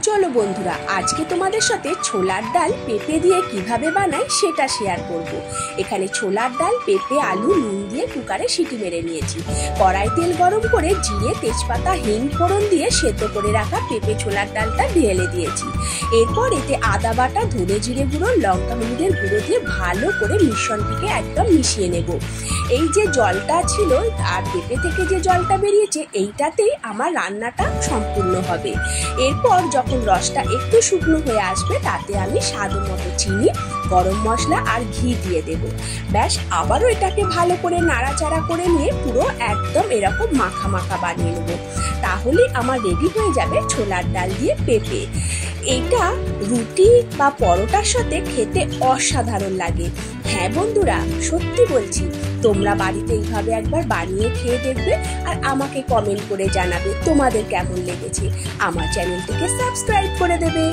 চলো বন্ধুরা, আজকে তোমাদের সাথে ছোলার ডাল পেঁপে দিয়ে কিভাবে বানাই সেটা শেয়ার করব। এখানে ছোলার ডাল, পেঁপে, আলু, নুন দিয়ে কুকারে সিটি মেরে নিয়েছি। কড়াই তেল গরম করে জিরে, তেজপাতা, হিং ফোড়ন দিয়ে সেদ্ধ করে রাখা পেঁপে ছোলার ডালটা ঢেলে দিয়েছি। এরপর এতে আদা বাটা, ধনে জিরে গুঁড়ো, লঙ্কা হলুদের গুঁড়ো দিয়ে ভালো করে মিশ্রণটিকে একদম মিশিয়ে নেব। এই যে জলটা ছিল আর পেঁপে থেকে যে জলটা বেরিয়েছে, এইটাতেই আমার রান্নাটা সম্পূর্ণ হবে। এরপর যখন রসটা একটু শুকনো হয়ে আসবে, তাতে আমি স্বাদ মতো চিনি, গরম মশলা আর ঘি দিয়ে দেব। ব্যাস, আবারও এটাকে ভালো করে নাড়াচাড়া করে নিয়ে পুরো একদম এরকম মাখা মাখা বানিয়ে নেব। তাহলে আমার রেডি হয়ে যাবে ছোলার ডাল দিয়ে পেঁপে। এটা রুটি বা পরোটার সাথে খেতে অসাধারণ লাগে। হ্যাঁ বন্ধুরা, সত্যি বলছি, তোমরা বাড়িতে এইভাবে একবার বানিয়ে খেয়ে দেখবে আর আমাকে কমেন্ট করে জানাবে তোমাদের কেমন লেগেছে। আমার চ্যানেলটিকে সাবস্ক্রাইব করে দেবে।